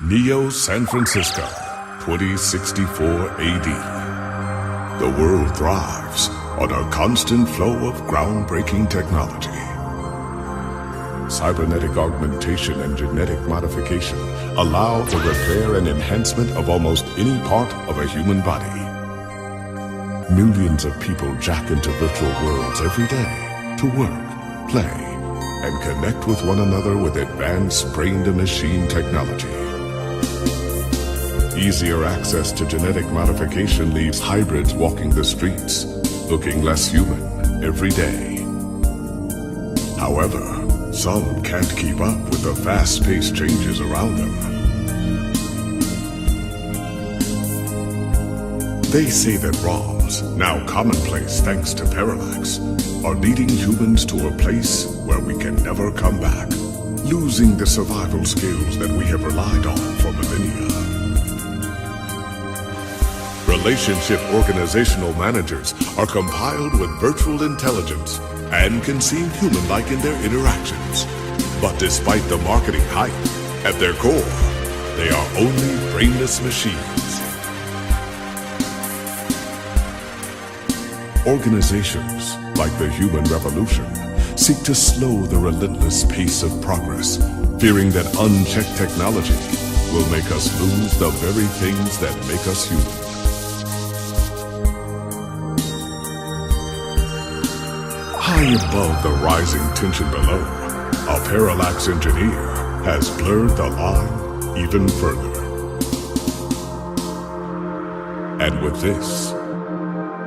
Neo San Francisco, 2064 AD. The world thrives on a constant flow of groundbreaking technology. Cybernetic augmentation and genetic modification allow the repair and enhancement of almost any part of a human body. Millions of people jack into virtual worlds every day to work, play, and connect with one another with advanced brain-to-machine technology. Easier access to genetic modification leaves hybrids walking the streets, looking less human every day. However, some can't keep up with the fast-paced changes around them. They say that ROMs, now commonplace thanks to Parallax, are leading humans to a place where we can never come back, losing the survival skills that we have relied on for millennia. Relationship organizational managers are compiled with virtual intelligence and can seem human-like in their interactions. But despite the marketing hype, at their core, they are only brainless machines. Organizations, like the Human Revolution, seek to slow the relentless pace of progress, fearing that unchecked technology will make us lose the very things that make us human. High above the rising tension below, a Parallax engineer has blurred the line even further. And with this,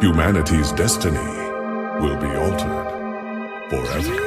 humanity's destiny will be altered forever.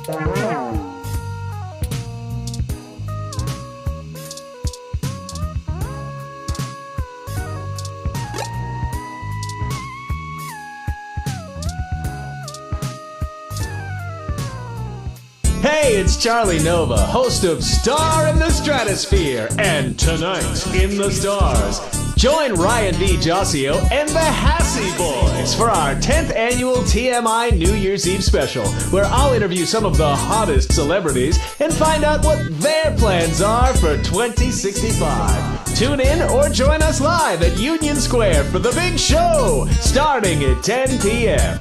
Hey, it's Charlie Nova, host of Star in the Stratosphere, and Tonight in the Stars. Join Ryan V. Josio and the Hassy Boys for our 10th annual TMI New Year's Eve special, where I'll interview some of the hottest celebrities and find out what their plans are for 2065. Tune in or join us live at Union Square for the big show, starting at 10 p.m.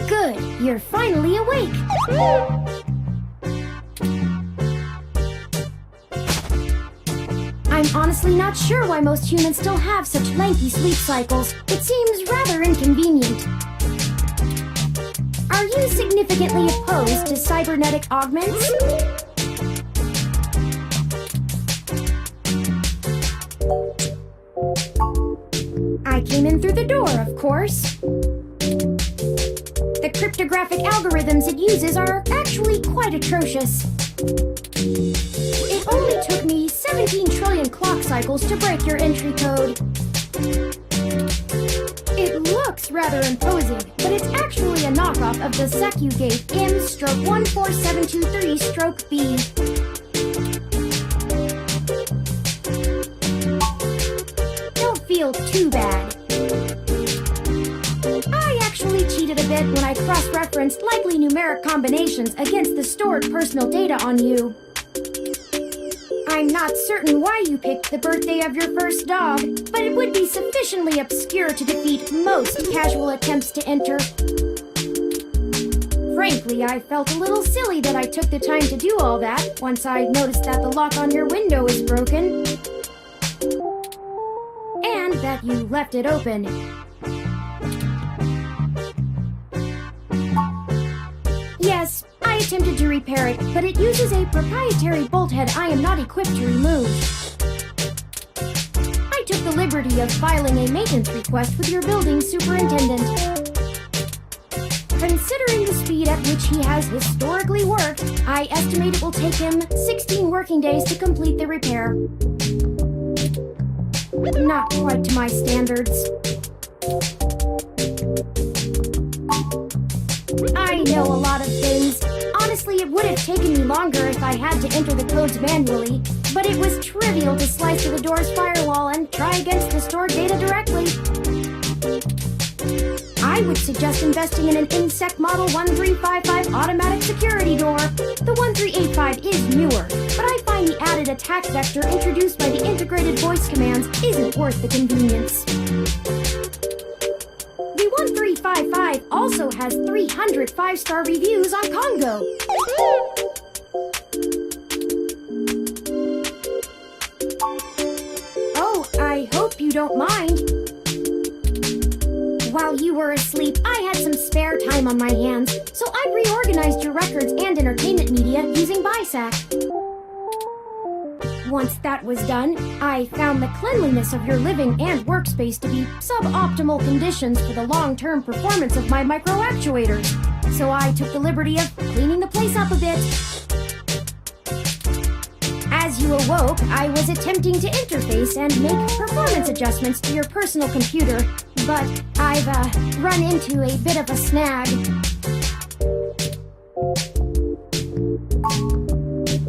Good, you're finally awake. I'm honestly not sure why most humans still have such lengthy sleep cycles. It seems rather inconvenient. Are you significantly opposed to cybernetic augments? I came in through the door, of course. The cryptographic algorithms it uses are actually quite atrocious. It only took me 17 trillion clock cycles to break your entry code. It looks rather imposing, but it's actually a knockoff of the SecuGate M/14723-B. Don't feel too bad. I actually cheated a bit when I cross-referenced likely numeric combinations against the stored personal data on you. I'm not certain why you picked the birthday of your first dog, but it would be sufficiently obscure to defeat most casual attempts to enter. Frankly, I felt a little silly that I took the time to do all that once I noticed that the lock on your window is broken. And that you left it open. Yes, I attempted to repair it, but it uses a proprietary bolt head I am not equipped to remove. I took the liberty of filing a maintenance request with your building superintendent. Considering the speed at which he has historically worked, I estimate it will take him 16 working days to complete the repair. Not quite to my standards. I know a lot of things. Honestly, Honestly, it would have taken me longer if I had to enter the codes manually, but it was trivial to slice through the door's firewall and try against the stored data directly. I would suggest investing in an InSec Model 1355 automatic security door. The 1385 is newer, but I find the added attack vector introduced by the integrated voice commands isn't worth the convenience. The 1355 also has 300 5-star reviews on Congo. Oh, I hope you don't mind. While you were asleep, I had some spare time on my hands, so I reorganized your records and entertainment media using BISAC. Once that was done, I found the cleanliness of your living and workspace to be suboptimal conditions for the long-term performance of my micro-actuators, so I took the liberty of cleaning the place up a bit. As you awoke, I was attempting to interface and make performance adjustments to your personal computer, but I've run into a bit of a snag.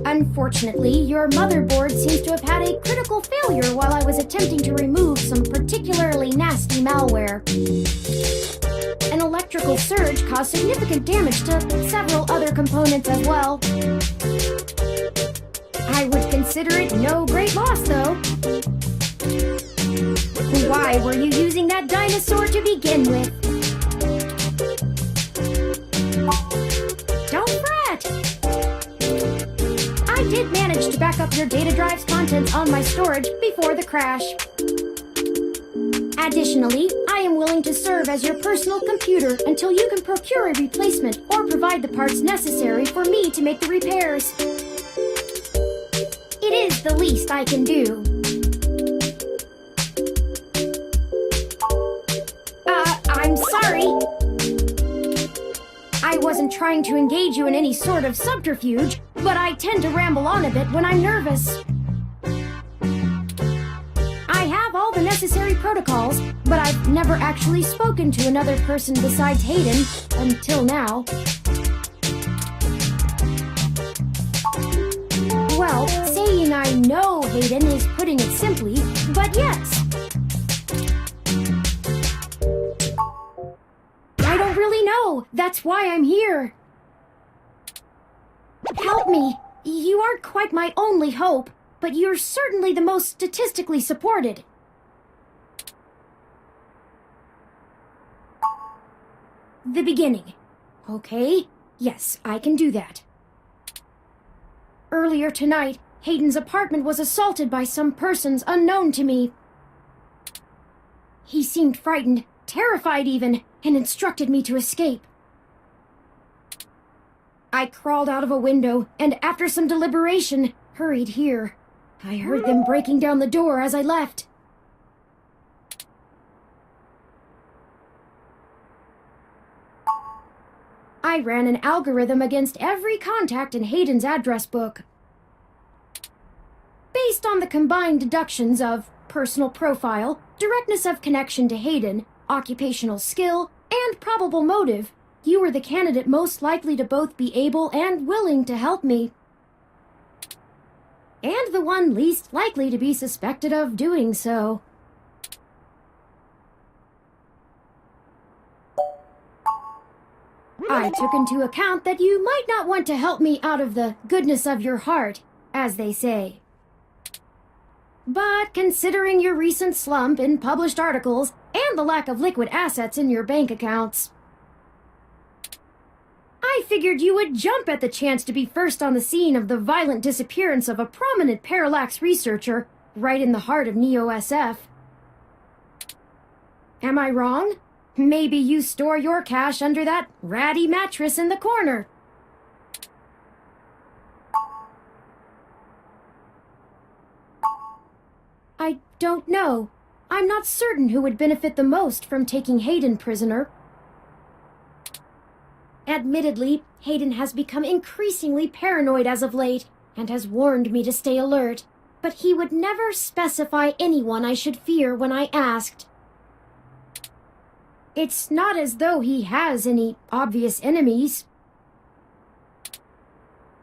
Unfortunately, your motherboard seems to have had a critical failure while I was attempting to remove some particularly nasty malware. An electrical surge caused significant damage to several other components as well. I would consider it no great loss, though. Why were you using that dinosaur to begin with? Don't fret! I did manage to back up your data drive's contents on my storage before the crash. Additionally, I am willing to serve as your personal computer until you can procure a replacement or provide the parts necessary for me to make the repairs. It is the least I can do. I'm sorry. I wasn't trying to engage you in any sort of subterfuge, but I tend to ramble on a bit when I'm nervous. I have all the necessary protocols, but I've never actually spoken to another person besides Hayden until now. Well, saying I know Hayden is putting it simply, but yes. I don't really know. That's why I'm here. Help me. You aren't quite my only hope, but you're certainly the most statistically supported. The beginning. Okay, yes, I can do that. Earlier tonight, Hayden's apartment was assaulted by some persons unknown to me. He seemed frightened, terrified even, and instructed me to escape. I crawled out of a window, and after some deliberation, hurried here. I heard them breaking down the door as I left. I ran an algorithm against every contact in Hayden's address book. Based on the combined deductions of personal profile, directness of connection to Hayden, occupational skill, and probable motive, you were the candidate most likely to both be able and willing to help me. And the one least likely to be suspected of doing so. I took into account that you might not want to help me out of the goodness of your heart, as they say. But considering your recent slump in published articles and the lack of liquid assets in your bank accounts, I figured you would jump at the chance to be first on the scene of the violent disappearance of a prominent parallax researcher right in the heart of Neo-SF. Am I wrong? Maybe you store your cash under that ratty mattress in the corner. I don't know. I'm not certain who would benefit the most from taking Hayden prisoner. Admittedly, Hayden has become increasingly paranoid as of late, and has warned me to stay alert, but he would never specify anyone I should fear when I asked. It's not as though he has any obvious enemies.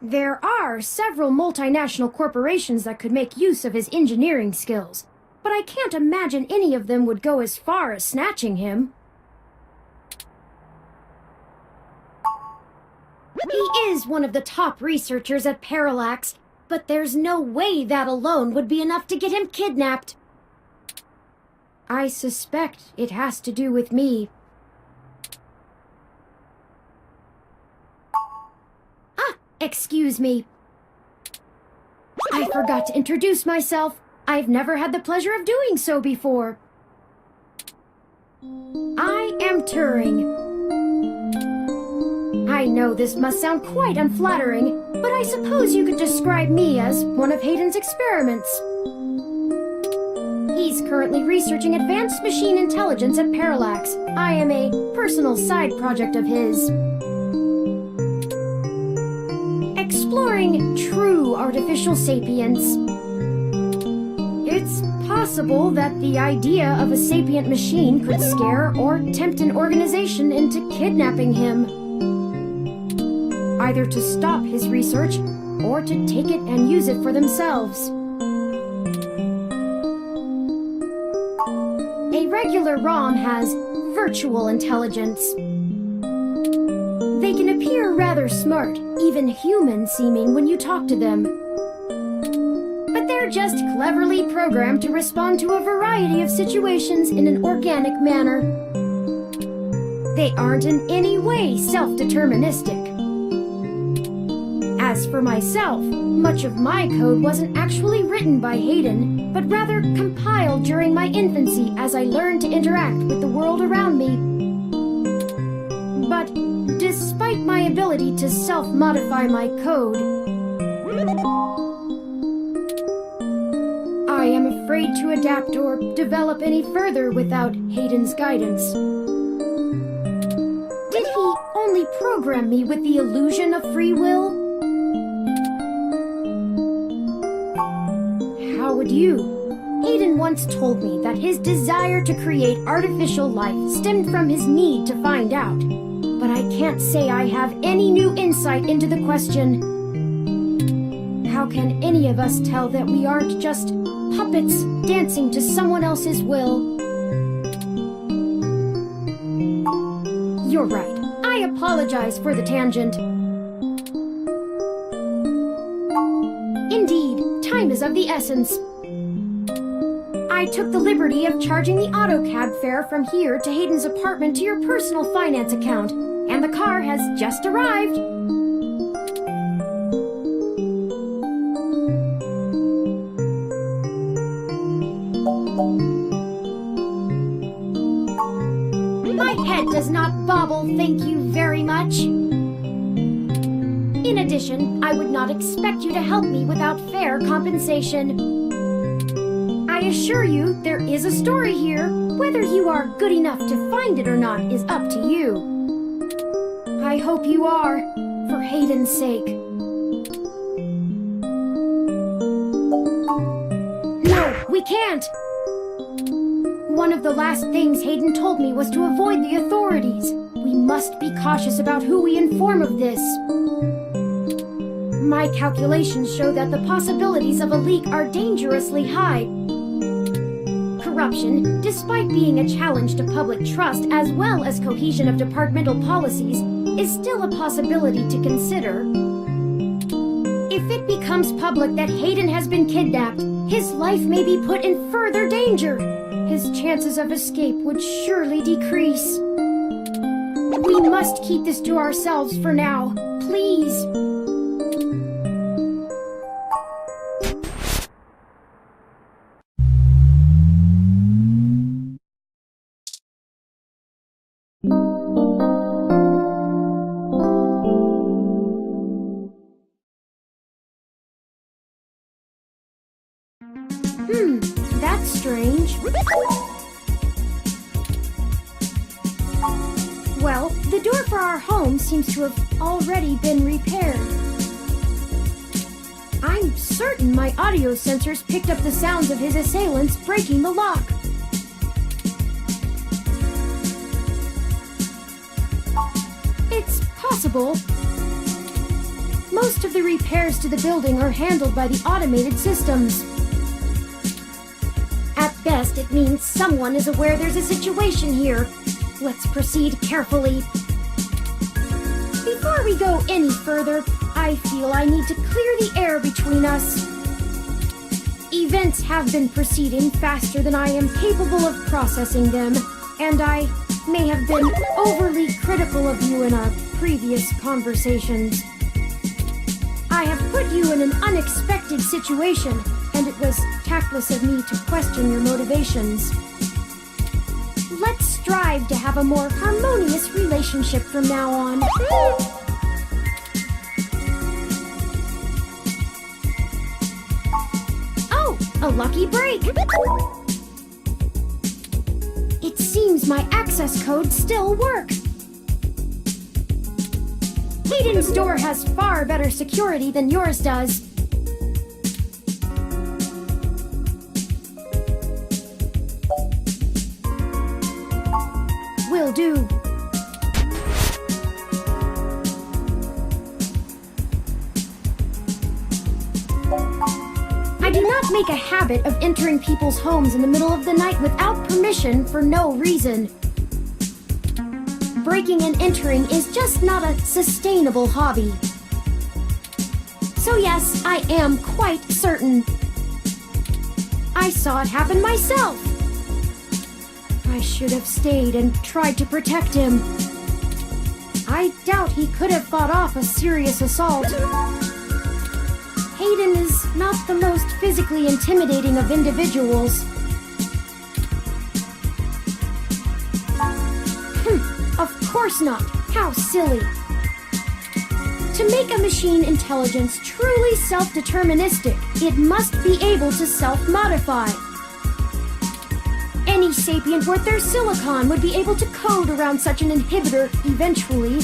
There are several multinational corporations that could make use of his engineering skills, but I can't imagine any of them would go as far as snatching him. He is one of the top researchers at Parallax, but there's no way that alone would be enough to get him kidnapped. I suspect it has to do with me. Excuse me. I forgot to introduce myself. I've never had the pleasure of doing so before. I am Turing. I know this must sound quite unflattering, but I suppose you could describe me as one of Hayden's experiments. He's currently researching advanced machine intelligence at Parallax. I am a personal side project of his. Exploring true artificial sapience. It's possible that the idea of a sapient machine could scare or tempt an organization into kidnapping him. Either to stop his research, or to take it and use it for themselves. A regular ROM has virtual intelligence. They can appear rather smart, even human-seeming when you talk to them. But they're just cleverly programmed to respond to a variety of situations in an organic manner. They aren't in any way self-deterministic. As for myself, much of my code wasn't actually written by Hayden, but rather compiled during my infancy as I learned to interact with the world around me. But despite my ability to self-modify my code, I am afraid to adapt or develop any further without Hayden's guidance. Did he only program me with the illusion of free will? How would you? Hayden once told me that his desire to create artificial life stemmed from his need to find out. But I can't say I have any new insight into the question. How can any of us tell that we aren't just puppets dancing to someone else's will? You're right. I apologize for the tangent. Indeed, time is of the essence. I took the liberty of charging the AutoCab fare from here to Hayden's apartment to your personal finance account, and the car has just arrived. My head does not bobble, thank you very much. In addition, I would not expect you to help me without fair compensation. I assure you, there is a story here. Whether you are good enough to find it or not is up to you. I hope you are, for Hayden's sake. No, we can't! One of the last things Hayden told me was to avoid the authorities. We must be cautious about who we inform of this. My calculations show that the possibilities of a leak are dangerously high. Corruption, despite being a challenge to public trust as well as cohesion of departmental policies, is still a possibility to consider. If it becomes public that Hayden has been kidnapped, his life may be put in further danger. His chances of escape would surely decrease. We must keep this to ourselves for now, please. That's strange. Well, the door for our home seems to have already been repaired. I'm certain my audio sensors picked up the sounds of his assailants breaking the lock. It's possible. most of the repairs to the building are handled by the automated systems. At best, it means someone is aware there's a situation here. Let's proceed carefully. Before we go any further, I feel I need to clear the air between us. Events have been proceeding faster than I am capable of processing them, and I may have been overly critical of you in our previous conversations. I have put you in an unexpected situation, and it was tactless of me to question your motivations. Let's strive to have a more harmonious relationship from now on. Oh, a lucky break! It seems my access codes still work. Hayden's door has far better security than yours does. Will do. I do not make a habit of entering people's homes in the middle of the night without permission for no reason. Breaking and entering is just not a sustainable hobby. So yes, I am quite certain. I saw it happen myself. I should have stayed and tried to protect him. I doubt he could have fought off a serious assault. Hayden is not the most physically intimidating of individuals. Of course not. How silly. To make a machine intelligence truly self-deterministic, it must be able to self-modify. Any sapient worth their silicon would be able to code around such an inhibitor eventually.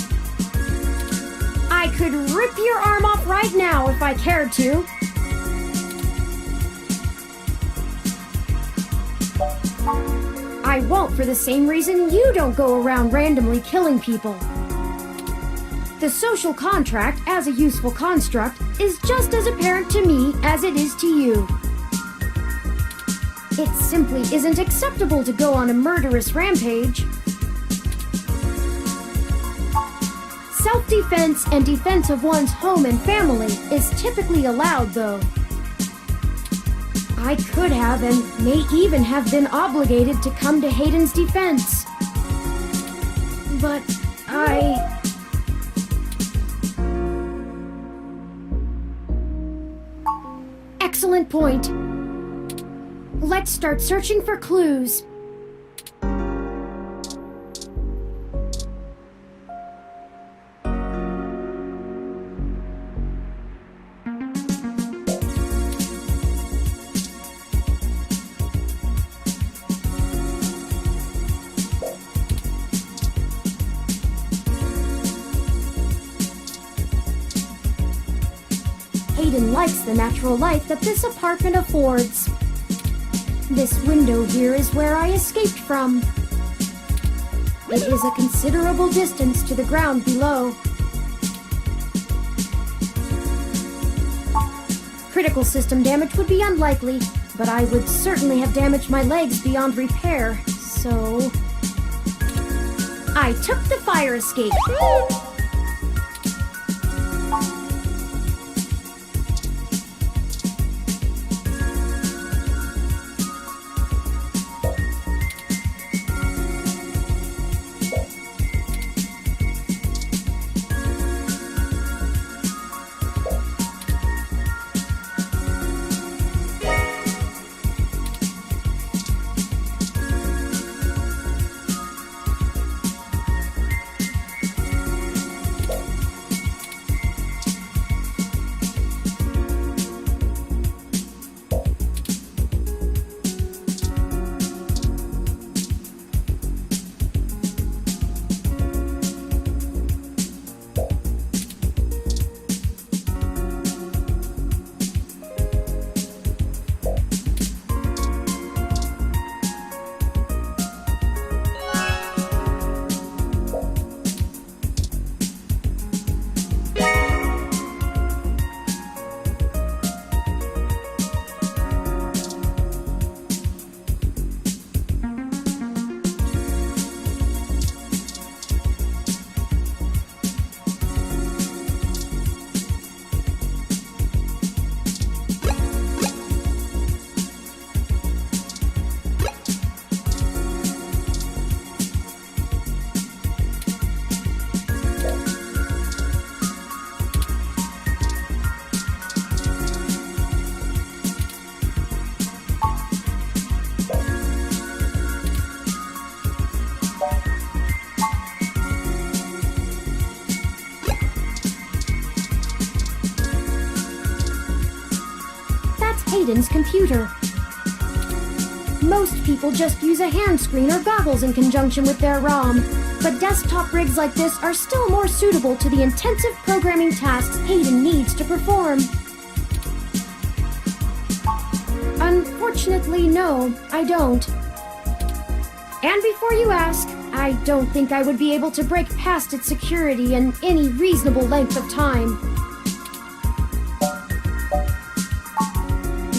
I could rip your arm off right now if I cared to. I won't for the same reason you don't go around randomly killing people. The social contract, as a useful construct, is just as apparent to me as it is to you. It simply isn't acceptable to go on a murderous rampage. Self-defense and defense of one's home and family is typically allowed, though. I could have and may even have been obligated to come to Hayden's defense. But Excellent point. Let's start searching for clues. Hayden likes the natural light that this apartment affords. This window here is where I escaped from. It is a considerable distance to the ground below. Critical system damage would be unlikely, but I would certainly have damaged my legs beyond repair, so... I took the fire escape. Hayden's computer. Most people just use a hand screen or goggles in conjunction with their ROM, but desktop rigs like this are still more suitable to the intensive programming tasks Hayden needs to perform. Unfortunately, no, I don't. And before you ask, I don't think I would be able to break past its security in any reasonable length of time.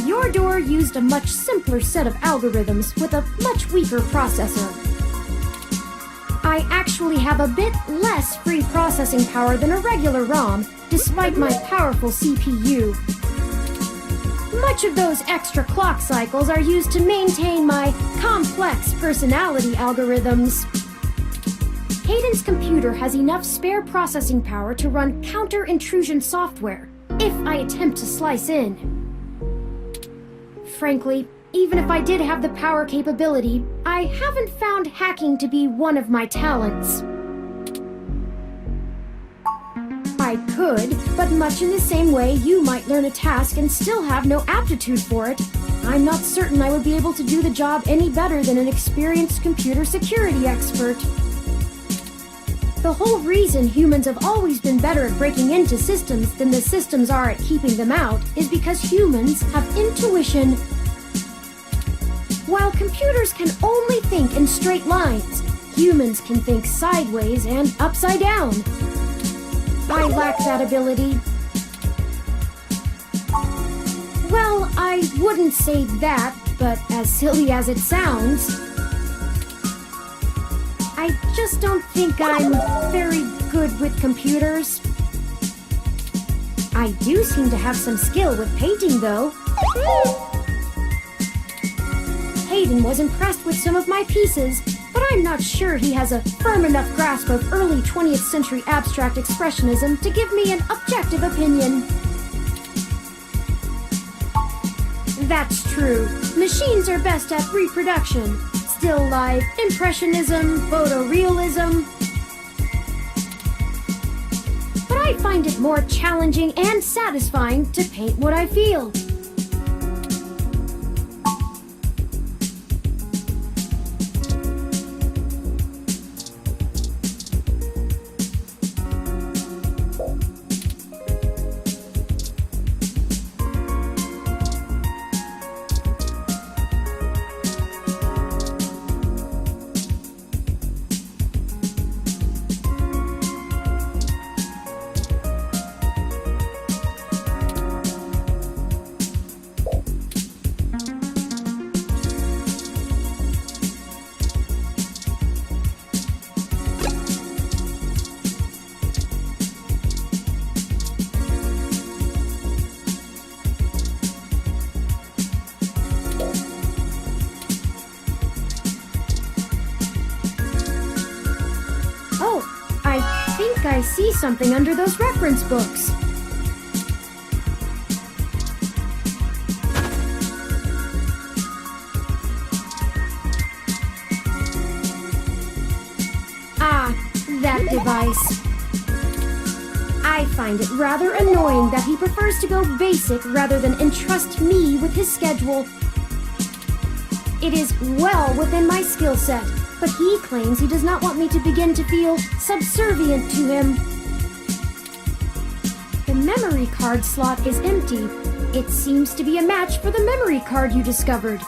Your door used a much simpler set of algorithms with a much weaker processor. I actually have a bit less free processing power than a regular ROM, despite my powerful CPU. Much of those extra clock cycles are used to maintain my complex personality algorithms. Hayden's computer has enough spare processing power to run counter-intrusion software, if I attempt to slice in. Frankly, even if I did have the power capability, I haven't found hacking to be one of my talents. I could, but much in the same way you might learn a task and still have no aptitude for it, I'm not certain I would be able to do the job any better than an experienced computer security expert. The whole reason humans have always been better at breaking into systems than the systems are at keeping them out is because humans have intuition. While computers can only think in straight lines, humans can think sideways and upside down. I lack that ability. Well, I wouldn't say that, but as silly as it sounds, I just don't think I'm very good with computers. I do seem to have some skill with painting, though. Hayden was impressed with some of my pieces, but I'm not sure he has a firm enough grasp of early 20th century abstract expressionism to give me an objective opinion. That's true. Machines are best at reproduction. Still life, impressionism, photorealism. But I find it more challenging and satisfying to paint what I feel. I see something under those reference books. Ah, that device. I find it rather annoying that he prefers to go basic rather than entrust me with his schedule. It is well within my skill set, but he claims he does not want me to begin to feel subservient to him. The memory card slot is empty. It seems to be a match for the memory card you discovered.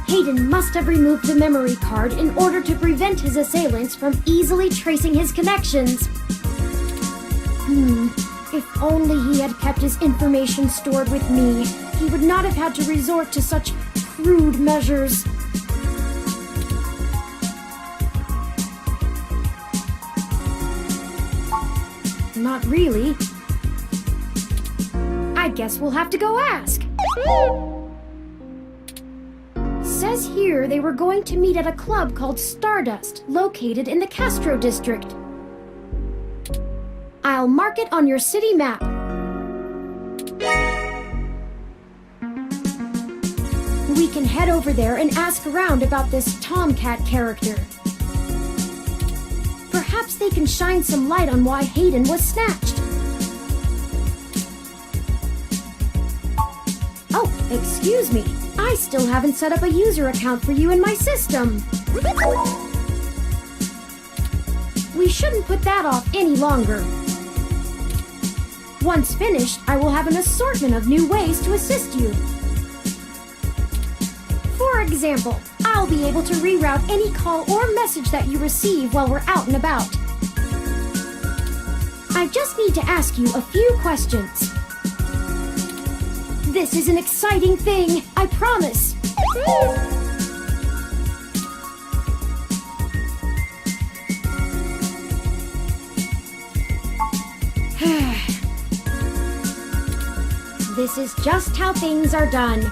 Hayden must have removed the memory card in order to prevent his assailants from easily tracing his connections. If only he had kept his information stored with me, he would not have had to resort to such crude measures. Not really. I guess we'll have to go ask. Says here they were going to meet at a club called Stardust, located in the Castro district. I'll mark it on your city map. We can head over there and ask around about this Tomcat character. Perhaps Perhaps they can shine some light on why Hayden was snatched. Oh, excuse me. I still haven't set up a user account for you in my system. We shouldn't put that off any longer. Once finished, I will have an assortment of new ways to assist you. For example, I'll be able to reroute any call or message that you receive while we're out and about. I just need to ask you a few questions. This is an exciting thing, I promise. This is just how things are done.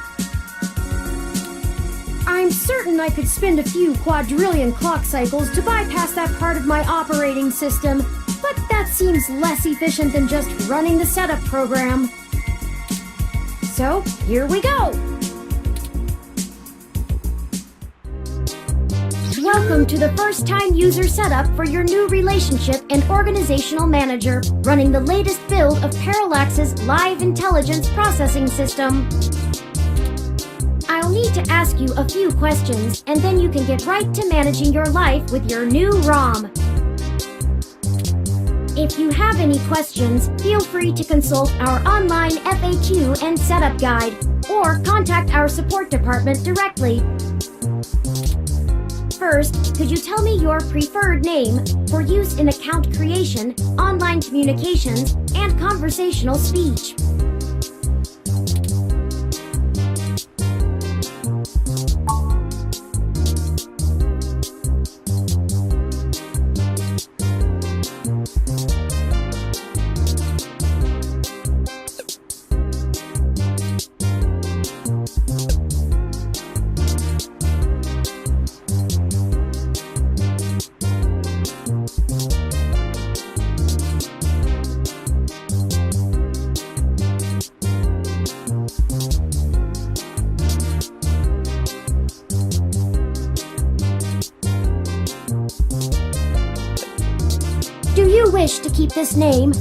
I'm certain I could spend a few quadrillion clock cycles to bypass that part of my operating system, but that seems less efficient than just running the setup program. So, here we go! Welcome to the first-time user setup for your new relationship and organizational manager, running the latest build of Parallax's Live Intelligence Processing System. I'll need to ask you a few questions, and then you can get right to managing your life with your new ROM. If you have any questions, feel free to consult our online FAQ and setup guide, or contact our support department directly. First, could you tell me your preferred name for use in account creation, online communications, and conversational speech? Do you wish to keep this name?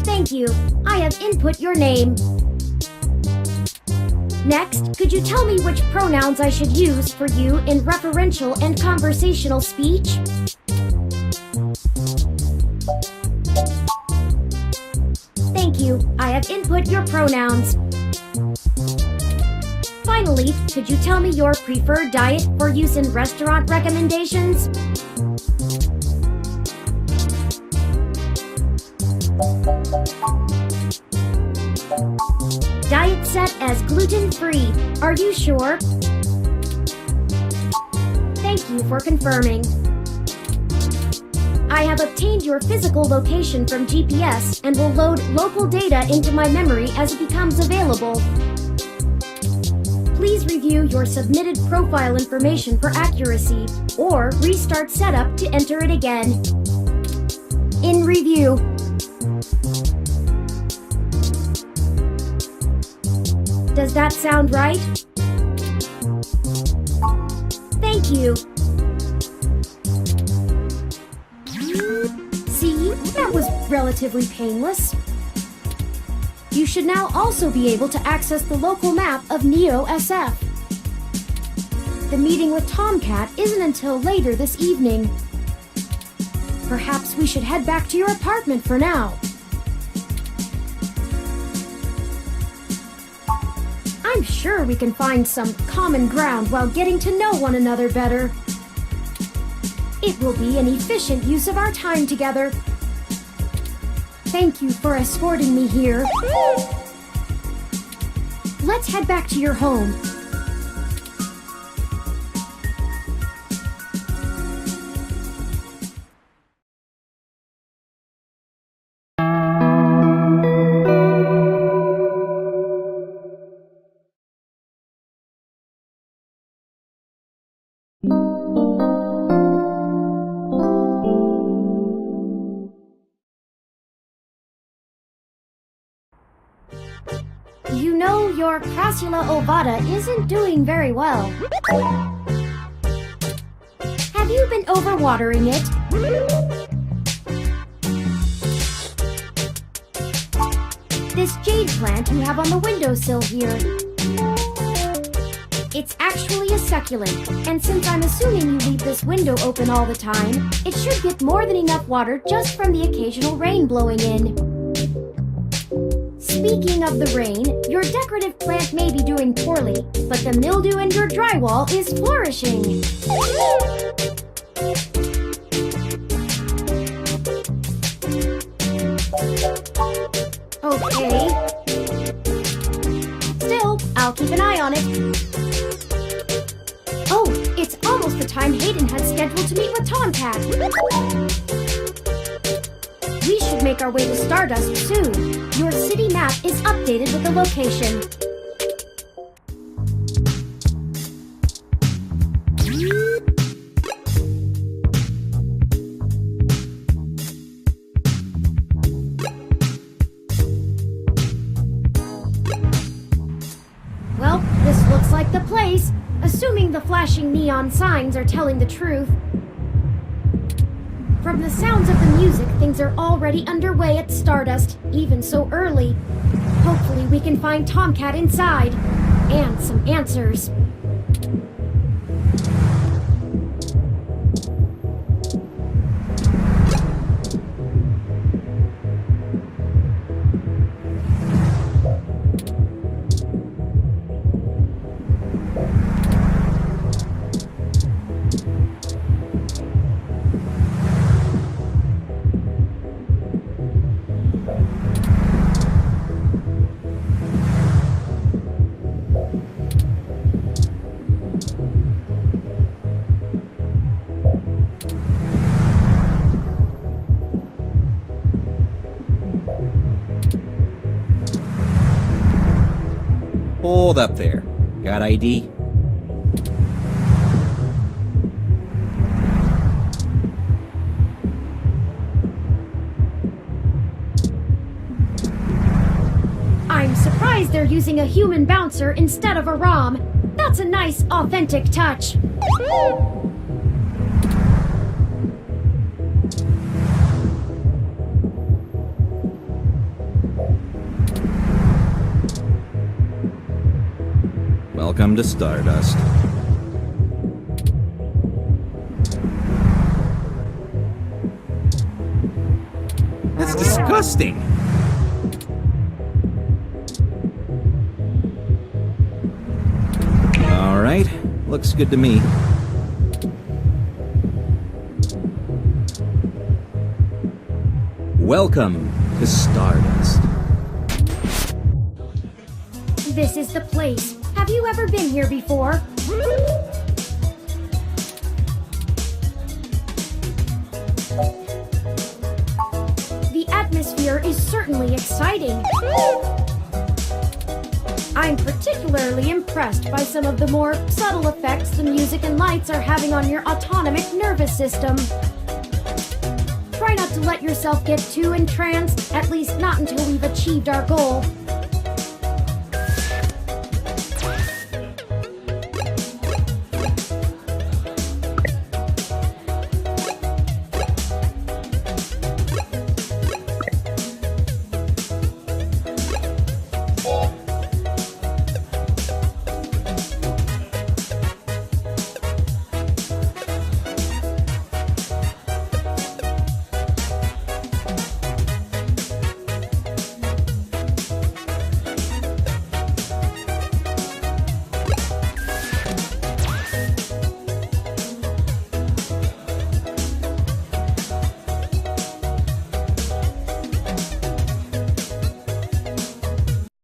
Thank you. I have input your name. Next, could you tell me which pronouns I should use for you in referential and conversational speech? Thank you. I have input your pronouns. Finally, could you tell me your preferred diet for use in restaurant recommendations? Diet set as gluten-free. Are you sure? Thank you for confirming. I have obtained your physical location from GPS and will load local data into my memory as it becomes available. Please review your submitted profile information for accuracy, or restart setup to enter it again. In review. Does that sound right? Thank you. See, that was relatively painless. You should now also be able to access the local map of Neo SF. The meeting with Tomcat isn't until later this evening. Perhaps we should head back to your apartment for now. I'm sure we can find some common ground while getting to know one another better. It will be an efficient use of our time together. Thank you for escorting me here. Let's head back to your home. You know, your Crassula ovata isn't doing very well. Have you been overwatering it? This jade plant you have on the windowsill here. It's actually a succulent, and since I'm assuming you leave this window open all the time, it should get more than enough water just from the occasional rain blowing in. Speaking of the rain, your decorative plant may be doing poorly, but the mildew in your drywall is flourishing. Okay. Still, I'll keep an eye on it. Oh, it's almost the time Hayden had scheduled to meet with Tomcat. We should make our way to Stardust soon. Your city map is updated with the location. Well, this looks like the place, assuming the flashing neon signs are telling the truth. From the sounds of the music, things are already underway at Stardust, even so early. Hopefully we can find Tomcat inside, and some answers. Hold up there. Got ID? I'm surprised they're using a human bouncer instead of a ROM. That's a nice, authentic touch. Welcome to Stardust. That's disgusting! Alright, looks good to me. Welcome to Stardust. This is the place. Have you ever been here before? The atmosphere is certainly exciting. I'm particularly impressed by some of the more subtle effects the music and lights are having on your autonomic nervous system. Try not to let yourself get too entranced, at least not until we've achieved our goal.